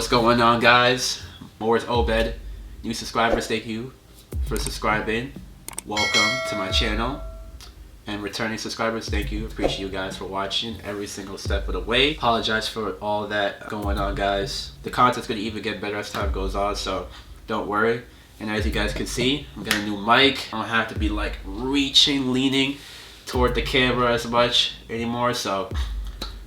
What's going on, guys? Morris Obed. New subscribers, thank you for subscribing. Welcome to my channel. And returning subscribers, thank you. Appreciate you guys for watching every single step of the way. Apologize for all that going on, guys. The content's gonna even get better as time goes on, so don't worry. And as you guys can see, I'm getting a new mic. I don't have to be like leaning toward the camera as much anymore, so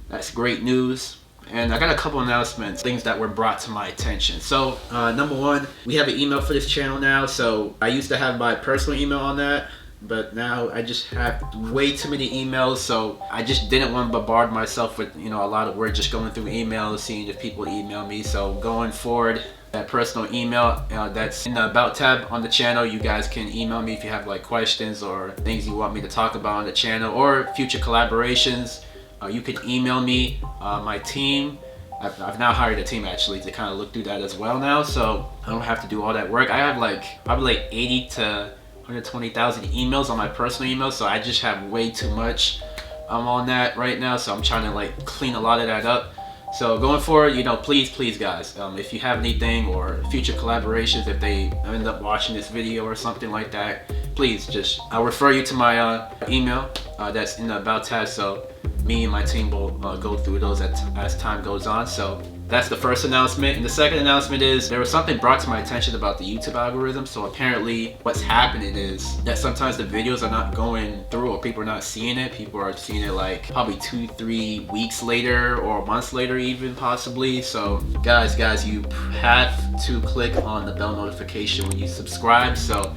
that's great news. And I got a couple announcements, things that were brought to my attention. So number one, we have an email for this channel now. So I used to have my personal email on that, but now I just have way too many emails. So I just didn't want to bombard myself with, a lot of work just going through emails, seeing if people email me. So going forward, that personal email that's in the About tab on the channel, you guys can email me if you have like questions or things you want me to talk about on the channel or future collaborations. You can email me, my team. I've now hired a team actually to kind of look through that as well now, so I don't have to do all that work. I have probably 80 to 120,000 emails on my personal email, so I just have way too much on that right now, so I'm trying to clean a lot of that up. So going forward, please guys, if you have anything or future collaborations, if they end up watching this video or something like that, please I'll refer you to my email that's in the About tab, so me and my team will go through those as time goes on. So that's the first announcement. And the second announcement is there was something brought to my attention about the YouTube algorithm. So apparently what's happening is that sometimes the videos are not going through, or people are not seeing it. People are seeing it probably 2-3 weeks later or months later even possibly. So guys, you have to click on the bell notification when you subscribe, so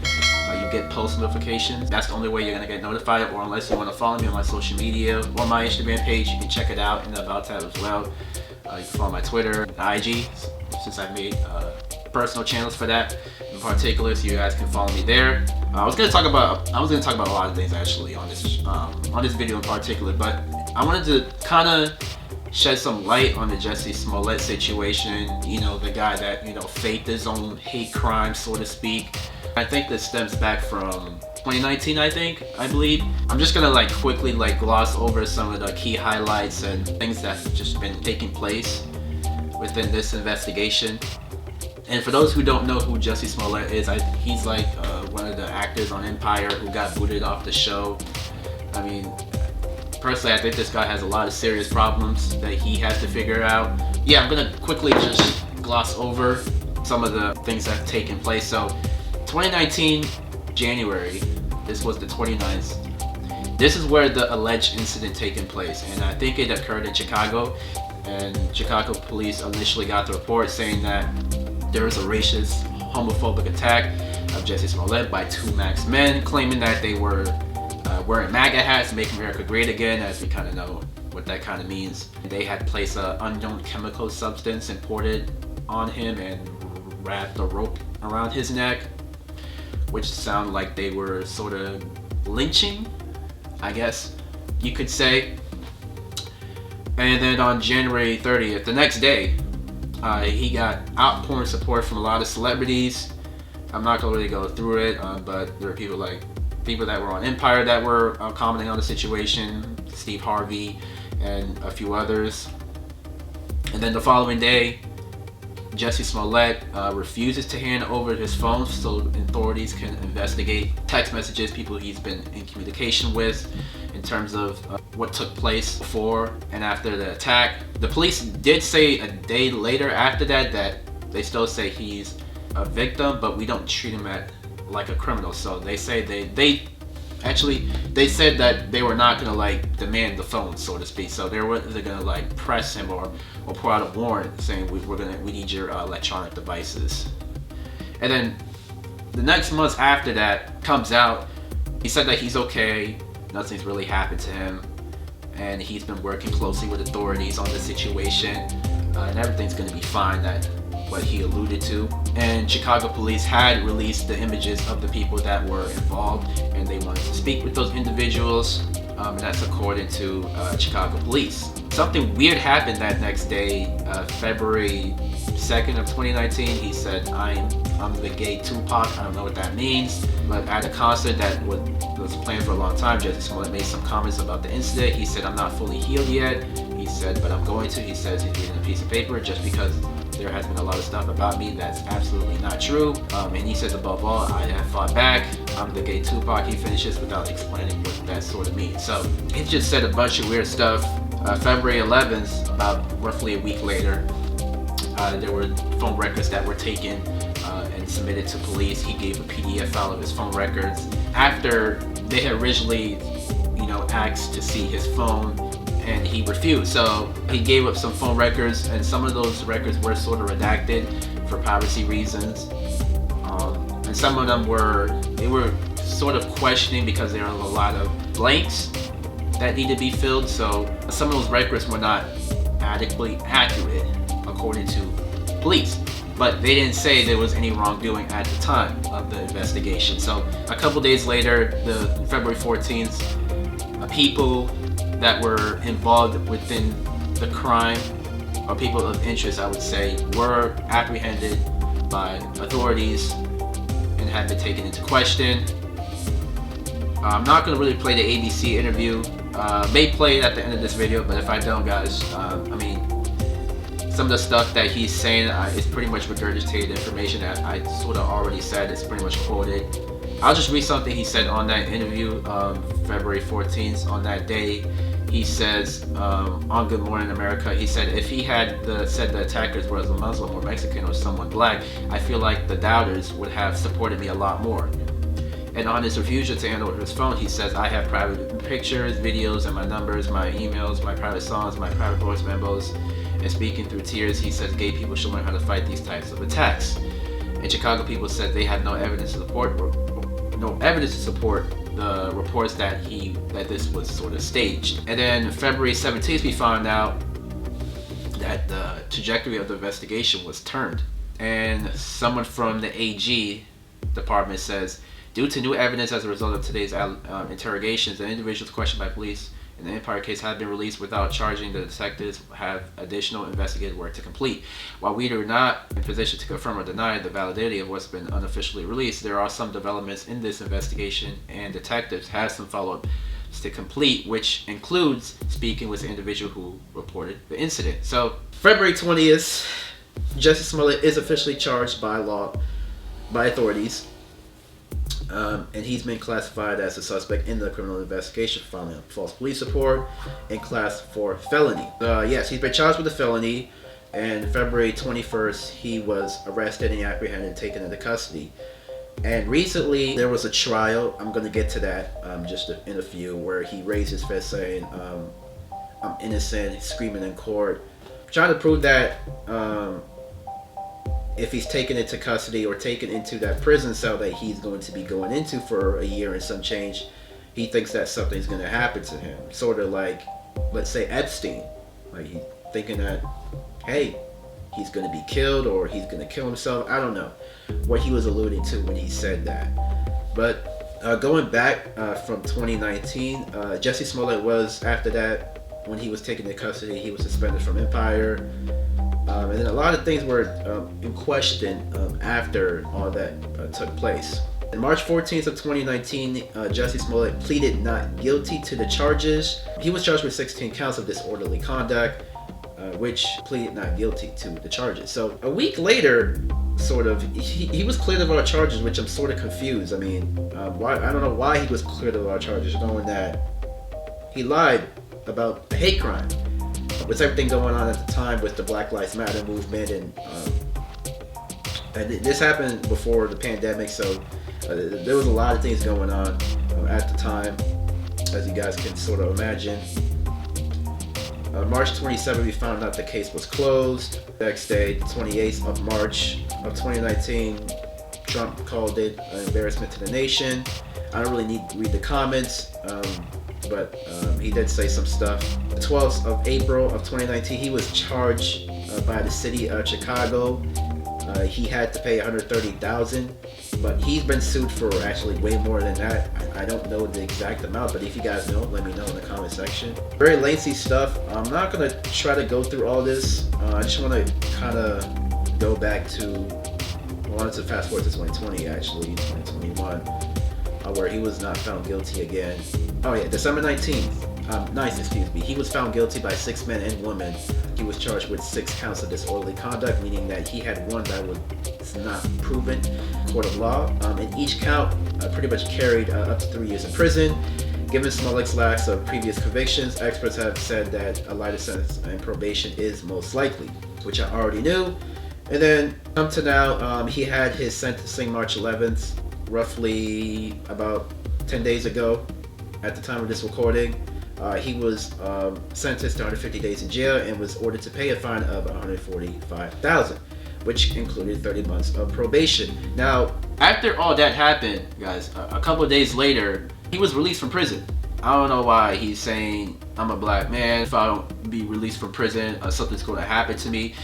you get post notifications. That's the only way you're gonna get notified, or unless you want to follow me on my social media or my Instagram page, you can check it out in the About tab as well. You can follow my Twitter and IG, since I made personal channels for that in particular, so you guys can follow me there. I was gonna talk about a lot of things actually on this video in particular, but I wanted to kind of shed some light on the Jussie Smollett situation. The guy that faked his own hate crime, so to speak. I think this stems back from 2019, I believe. I'm just gonna quickly gloss over some of the key highlights and things that have just been taking place within this investigation. And for those who don't know who Jussie Smollett is, he's one of the actors on Empire who got booted off the show. I mean, personally, I think this guy has a lot of serious problems that he has to figure out. Yeah, I'm gonna quickly just gloss over some of the things that have taken place. So 2019 January, this was the 29th. This is where the alleged incident taken place, and I think it occurred in Chicago. And Chicago police initially got the report saying that there was a racist, homophobic attack of Jussie Smollett by two masked men, claiming that they were wearing MAGA hats, Make America Great Again, as we kind of know what that kind of means. They had placed an unknown chemical substance imported on him and wrapped a rope around his neck, which sounded like they were sort of lynching, I guess you could say. And then on January 30th, the next day, he got outpouring support from a lot of celebrities. I'm not gonna really go through it, but there were people that were on Empire that were commenting on the situation, Steve Harvey and a few others. And then the following day, Jussie Smollett refuses to hand over his phone so authorities can investigate text messages, people he's been in communication with in terms of what took place before and after the attack. The police did say a day later after that they still say he's a victim, but we don't treat him like a criminal. So they say they said that they were not gonna demand the phone, so to speak. So they're gonna press him or pour out a warrant saying we need your electronic devices. And then the next month after that comes out, he said that he's okay, nothing's really happened to him, and he's been working closely with authorities on the situation, and everything's gonna be fine. That what he alluded to. And Chicago police had released the images of the people that were involved, and they wanted to speak with those individuals, and that's according to Chicago police. Something weird happened that next day, February 2nd of 2019. He said, I'm the gay Tupac. I don't know what that means, but at a concert that was planned for a long time, Jussie Smollett made some comments about the incident. He said, I'm not fully healed yet. He said, but I'm going to. He says he's reading a piece of paper just because there has been a lot of stuff about me that's absolutely not true. And he says, above all, I have fought back. I'm the gay Tupac. He finishes without explaining what that sort of means. So he just said a bunch of weird stuff. February 11th, about roughly a week later, there were phone records that were taken and submitted to police. He gave a PDF file of his phone records after they had originally, asked to see his phone, and he refused. So he gave up some phone records, and some of those records were sort of redacted for privacy reasons. And some of them were sort of questioning because there are a lot of blanks that need to be filled. So some of those records were not adequately accurate according to police. But they didn't say there was any wrongdoing at the time of the investigation. So a couple days later, the February 14th, people that were involved within the crime, or people of interest, I would say, were apprehended by authorities and have been taken into question. I'm not going to really play the ABC interview. May play it at the end of this video, but if I don't, guys, some of the stuff that he's saying is pretty much regurgitated information that I sort of already said. It's pretty much quoted. I'll just read something he said on that interview, February 14th. On that day, he says, on Good Morning America, he said, if he had said the attackers were a Muslim or Mexican or someone black, I feel like the doubters would have supported me a lot more. And on his refusal to handle his phone, he says, I have private pictures, videos, and my numbers, my emails, my private songs, my private voice memos. And speaking through tears, he says gay people should learn how to fight these types of attacks. And Chicago people said they had no evidence to support the reports that this was sort of staged. And then February 17th, we found out that the trajectory of the investigation was turned. And someone from the AG department says, due to new evidence as a result of today's interrogations, the individuals questioned by police in the Empire case have been released without charging. The detectives have additional investigative work to complete. While we are not in position to confirm or deny the validity of what's been unofficially released, there are some developments in this investigation, and detectives have some follow-ups to complete, which includes speaking with the individual who reported the incident. So February 20th, Jussie Smollett is officially charged by authorities. And he's been classified as a suspect in the criminal investigation for filing a false police report and class 4 felony. Yes, he's been charged with a felony, and February 21st, he was arrested and apprehended and taken into custody. And recently, there was a trial. I'm going to get to that just in a few, where he raised his fist saying, I'm innocent, screaming in court, trying to prove that if he's taken into custody or taken into that prison cell that he's going to be going into for a year and some change, he thinks that something's going to happen to him. Sort of like, let's say, Epstein. Like, he's thinking that, hey, he's going to be killed or he's going to kill himself. I don't know what he was alluding to when he said that. But going back from 2019, Jussie Smollett was, after that, when he was taken into custody, he was suspended from Empire. And then a lot of things were in question after all that took place. On March 14th of 2019, Jussie Smollett pleaded not guilty to the charges. He was charged with 16 counts of disorderly conduct, which pleaded not guilty to the charges. So a week later, sort of, he was cleared of all charges, which I'm sort of confused. I mean, why? I don't know why he was cleared of all charges, knowing that he lied about a hate crime. With everything going on at the time with the Black Lives Matter movement, and this happened before the pandemic, so there was a lot of things going on at the time, as you guys can sort of imagine. March 27th, we found out the case was closed. Next day, 28th of March of 2019, Trump called it an embarrassment to the nation. I don't really need to read the comments, but he did say some stuff. The 12th of April of 2019, he was charged by the city of Chicago. He had to pay $130,000, but he's been sued for actually way more than that. I don't know the exact amount, but if you guys know, let me know in the comment section. Very lengthy stuff. I'm not gonna try to go through all this. I just want to kind of go back to, I wanted to fast forward to 2020, actually, 2021, where he was not found guilty again. Oh yeah, December 19th, excuse me. He was found guilty by 6 men and women. He was charged with 6 counts of disorderly conduct, meaning that he had one that was not proven court of law. And each count pretty much carried up to 3 years in prison. Given Smollett's lack of previous convictions, experts have said that a lighter sentence and probation is most likely, which I already knew. And then up to now, he had his sentencing March 11th, roughly about 10 days ago at the time of this recording. He was sentenced to 150 days in jail and was ordered to pay a fine of $145,000, which included 30 months of probation. Now, after all that happened, guys, a couple of days later, he was released from prison. I don't know why he's saying, I'm a black man, if I don't be released from prison, something's going to happen to me.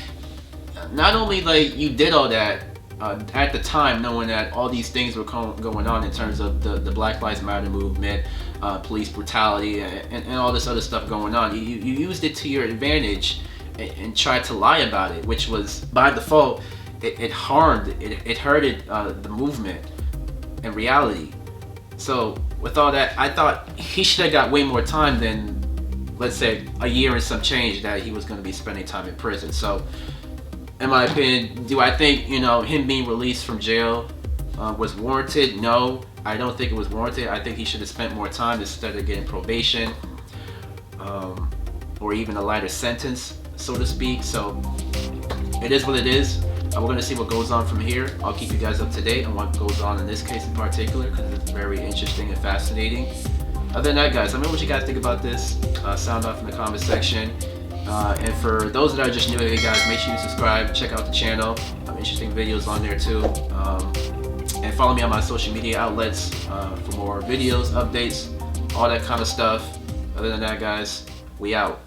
Not only like you did all that at the time, knowing that all these things were going on in terms of the Black Lives Matter movement, police brutality, and all this other stuff going on. You used it to your advantage and tried to lie about it, which was by default, it hurted the movement in reality. So with all that, I thought he should have got way more time than, let's say, a year and some change that he was going to be spending time in prison. So in my opinion, do I think, him being released from jail was warranted? No, I don't think it was warranted. I think he should have spent more time instead of getting probation or even a lighter sentence, so to speak. So it is what it is. We're going to see what goes on from here. I'll keep you guys up to date on what goes on in this case in particular, because it's very interesting and fascinating. Other than that, guys, let me know what you guys think about this. Sound off in the comment section. And for those that are just new here, guys, make sure you subscribe, check out the channel. Interesting videos on there too. And follow me on my social media outlets for more videos, updates, all that kind of stuff. Other than that, guys, we out.